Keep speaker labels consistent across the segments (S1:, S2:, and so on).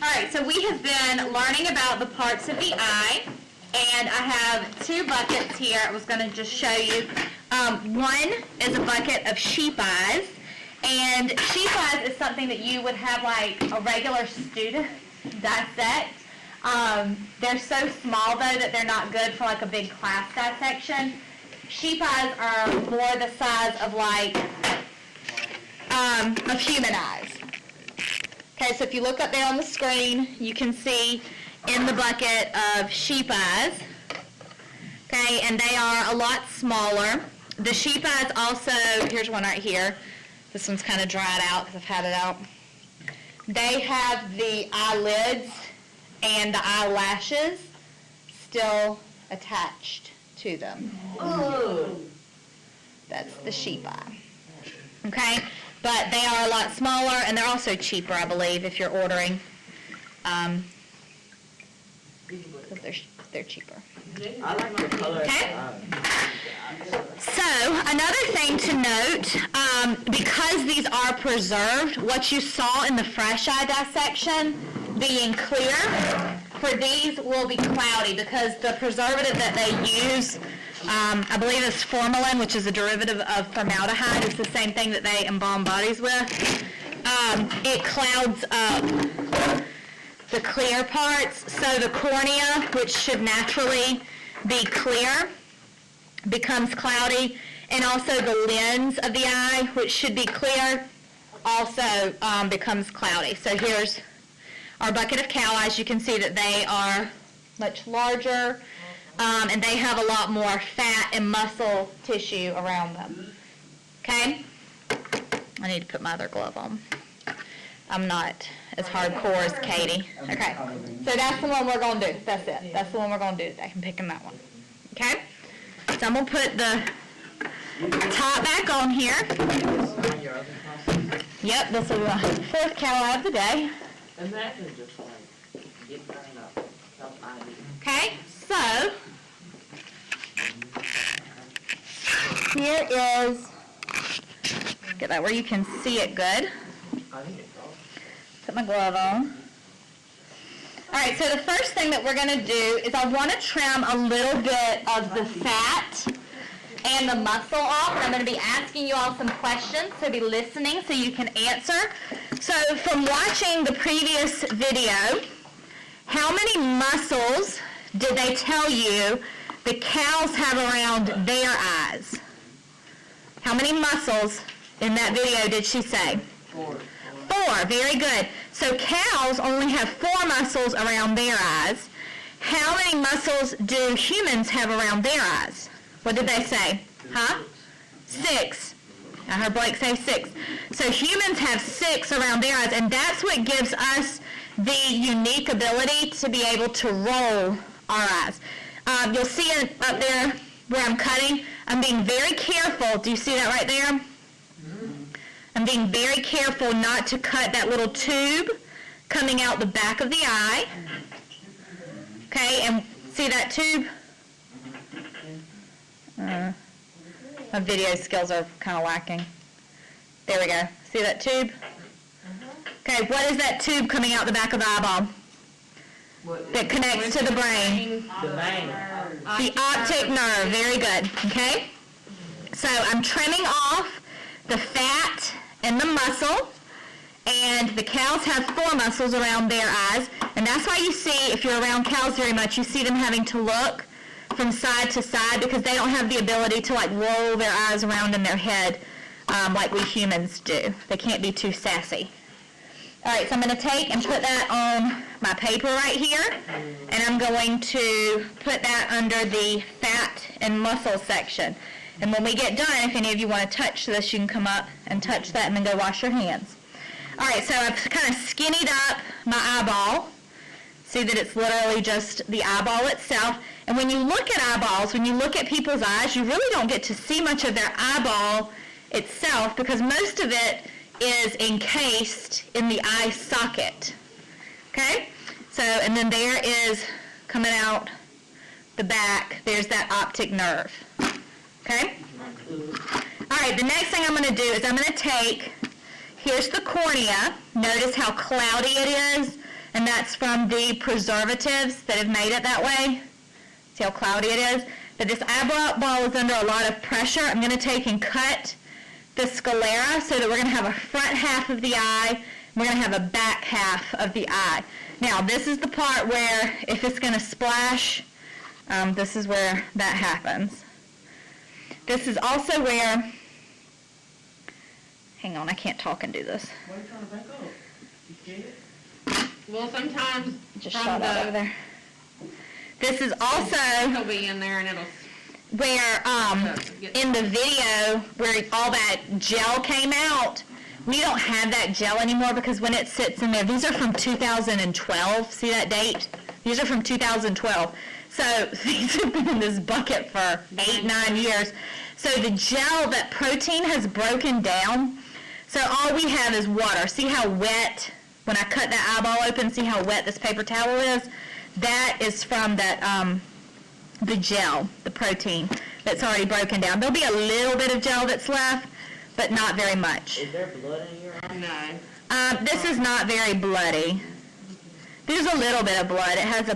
S1: Alright, so we have been learning about the parts of the eye, and I have two buckets here I was going to just show you. One is a bucket of sheep eyes, and sheep eyes is something that you would have like a regular student dissect. They're so small though that they're not good for like a big class dissection. Sheep eyes are more the size of like of human eyes. Okay, so if you look up there on the screen, you can see in the bucket of sheep eyes. Okay, and they are a lot smaller. The sheep eyes also, here's one right here. This one's kind of dried out because I've had it out. They have the eyelids and the eyelashes still attached to them.
S2: Ooh.
S1: That's the sheep eye. Okay, but they are a lot smaller and they're also cheaper, I believe, if you're ordering. Because they're cheaper.
S2: I like the color.
S1: Okay. So another thing to note, because these are preserved, what you saw in the fresh eye dissection being clear, for these will be cloudy because the preservative that they use, I believe is formalin, which is a derivative of formaldehyde. It's the same thing that they embalm bodies with. It clouds up the clear parts, so the cornea, which should naturally be clear, becomes cloudy, and also the lens of the eye, which should be clear, also becomes cloudy. So here's our bucket of cow eyes. You can see that they are much larger, and they have a lot more fat and muscle tissue around them. Okay? I need to put my other glove on. I'm not as hardcore as Katie. Okay, so that's the one we're going to do. That's it. That's the one we're going to do today. I'm picking that one. Okay? So I'm going to put the top back on here. Yep, this will be my fourth cow eye of the day.
S2: Imagine just like getting up.
S1: Okay, so here is, get that where you can see it good. Put my glove on. Alright, so the first thing that we're going to do is I want to trim a little bit of the fat and the muscle off. And I'm going to be asking you all some questions, so be listening so you can answer. So from watching the previous video, how many muscles did they tell you the cows have around their eyes? How many muscles in that video did she say?
S2: 4.
S1: 4, very good. So cows only have 4 muscles around their eyes. How many muscles do humans have around their eyes? What did they say? Huh? 6. I heard Blake say 6. So humans have 6 around their eyes, and that's what gives us the unique ability to be able to roll our eyes. You'll see it up there where I'm cutting. I'm being very careful. Do you see that right there? I'm being very careful not to cut that little tube coming out the back of the eye. Okay, and see that tube? My video skills are kind of lacking. There we go. See that tube? Okay, what is that tube coming out the back of the eyeball that connects to the brain?
S2: The vein.
S1: The optic nerve. Very good. Okay? So I'm trimming off the fat and the muscle, and the cows have 4 muscles around their eyes, and that's why you see, if you're around cows very much, you see them having to look from side to side because they don't have the ability to like roll their eyes around in their head like we humans do. They can't be too sassy. All right, so I'm going to take and put that on my paper right here, and I'm going to put that under the fat and muscle section. And when we get done, if any of you want to touch this, you can come up and touch that and then go wash your hands. All right, so I've kind of skinnied up my eyeball. See that it's literally just the eyeball itself. And when you look at eyeballs, when you look at people's eyes, you really don't get to see much of their eyeball itself because most of it is encased in the eye socket. Okay? So, and then there is, coming out the back, there's that optic nerve. Okay? All right, the next thing I'm going to do is I'm going to take, here's the cornea. Notice how cloudy it is. and that's from the preservatives that have made it that way. See how cloudy it is? But this eyeball is under a lot of pressure. I'm going to take and cut the sclera so that we're going to have a front half of the eye, and we're going to have a back half of the eye. Now, this is the part where if it's going to splash, this is where that happens. This is also where, hang on, I can't talk and do this.
S2: Why are you trying to back up? You scared?
S3: Well, sometimes
S1: Just
S3: from
S1: shot out over there. This is also
S3: it'll be in there and it'll.
S1: where in the video where all that gel came out, we don't have that gel anymore because when it sits in there, these are from 2012, see that date? These are from 2012. So these have been in this bucket for 8-9 years. So the gel, that protein has broken down. So all we have is water. See how wet, when I cut that eyeball open, see how wet this paper towel is? That is from that, the gel, the protein that's already broken down. There'll be a little bit of gel that's left, but not very much.
S2: Is there blood in your eye?
S3: No.
S1: This is not very bloody. There's a little bit of blood. It has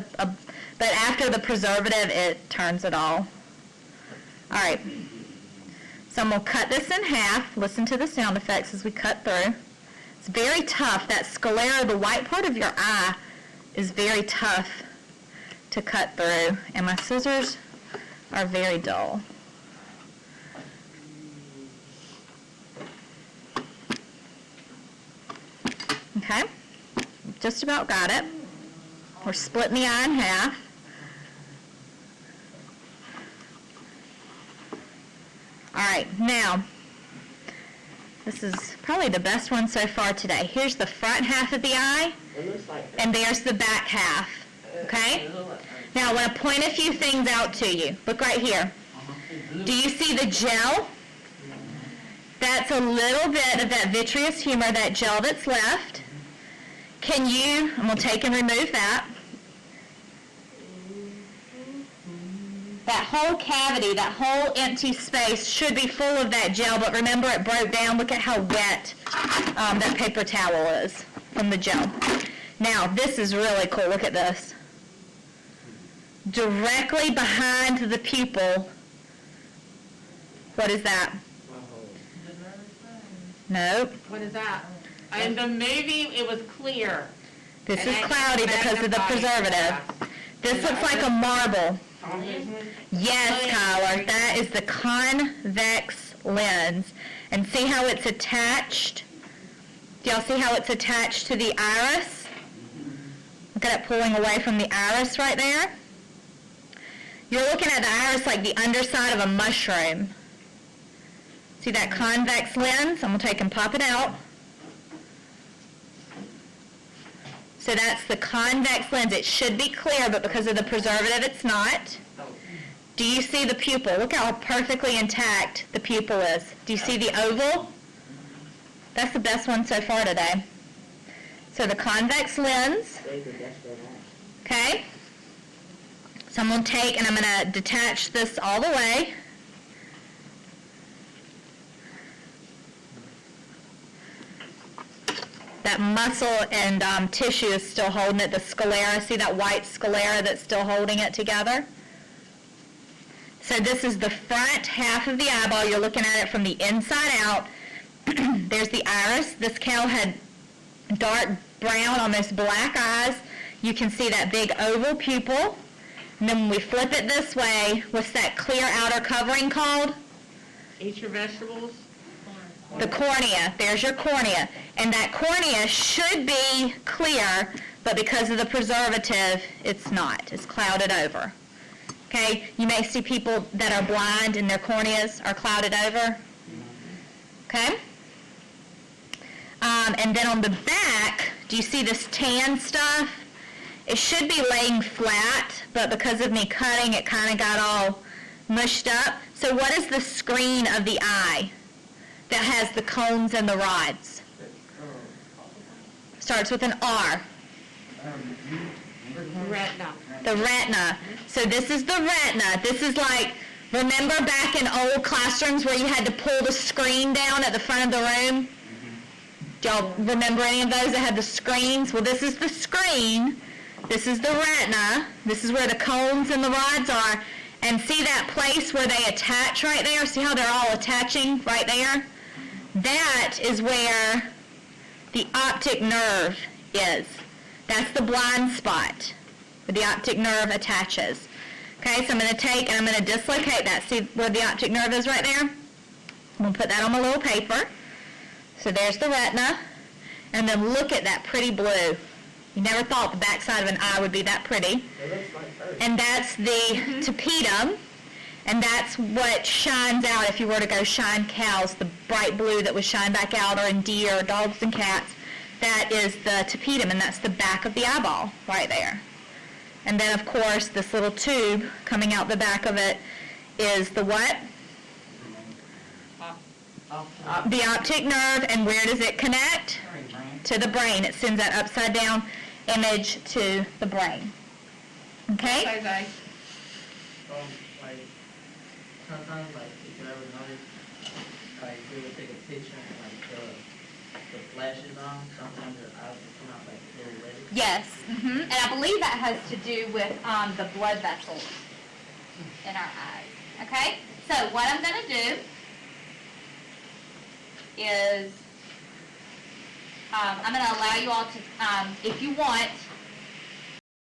S1: but after the preservative, it turns it all. All right. So I'm going to cut this in half. Listen to the sound effects as we cut through. It's very tough. That sclera, the white part of your eye, is very tough to cut through. And my scissors are very dull. Okay. Just about got it. We're splitting the eye in half. All right, now, this is probably the best one so far today. Here's the front half of the eye,
S2: It looks like
S1: and there's the back half, okay? Now, I want to point a few things out to you. Look right here. Do you see the gel? That's a little bit of that vitreous humor, that gel that's left. Can you, I'm going to take and remove that. That whole cavity, that whole empty space should be full of that gel, but remember it broke down. Look at how wet that paper towel is from the gel. Now, this is really cool. Look at this. Directly behind the pupil, what is that? Nope.
S3: What is that? In the movie, it was clear.
S1: This
S3: And
S1: is
S3: that's
S1: cloudy because of the
S3: magnifying
S1: preservative.
S3: glass.
S1: This looks like a marble. Yes, Kyler, that is the convex lens. And see how it's attached? Do y'all see how it's attached to the iris? Look at it pulling away from the iris right there. You're looking at the iris like the underside of a mushroom. See that convex lens? I'm going to take and pop it out. So that's the convex lens. It should be clear, but because of the preservative, it's not. Do you see the pupil? Look how perfectly intact the pupil is. Do you see the oval? That's the best one so far today. So the convex lens, okay? So I'm going to take and I'm going to detach this all the way. That muscle and tissue is still holding it, the sclera. See that white sclera that's still holding it together? So this is the front half of the eyeball. You're looking at it from the inside out. There's the iris. This cow had dark brown, almost black eyes. You can see that big oval pupil. And then when we flip it this way, what's that clear outer covering called?
S3: Eat your vegetables.
S1: The cornea. There's your cornea. And that cornea should be clear, but because of the preservative, it's not. It's clouded over. Okay? You may see people that are blind and their corneas are clouded over. Okay? And then on the back, do you see this tan stuff? It should be laying flat, but because of me cutting, it kind of got all mushed up. So what is the screen of the eye that has the cones and the rods? Starts with an R.
S3: Retina.
S1: The retina. So this is the retina. This is like, remember back in old classrooms where you had to pull the screen down at the front of the room? Do y'all remember any of those that had the screens? Well, this is the screen. This is the retina. This is where the cones and the rods are. And see that place where they attach right there? See how they're all attaching right there? That is where the optic nerve is. That's the blind spot where the optic nerve attaches. Okay, so I'm going to take and I'm going to dislocate that. See where the optic nerve is right there? I'm going to put that on my little paper. So there's the retina. And then look at that pretty blue. You never thought the backside of an eye would be that pretty.
S2: It looks like hers.
S1: And that's the tapetum. And that's what shines out if you were to go shine cows, the bright blue that would shine back out, or in deer, or dogs and cats. That is the tapetum, and that's the back of the eyeball right there. And then, of course, this little tube coming out the back of it is the what? The optic nerve, and where does it connect? To the brain. It sends that upside down image to the brain. Okay?
S3: Bye-bye.
S2: Like, sometimes, like, if you ever notice, like, we would take a picture and, like, the flash is on, sometimes their eyes will come out, like, a little red.
S1: Yes. And I believe that has to do with the blood vessels in our eyes. Okay? So what I'm going to do is I'm going to allow you all to, if you want,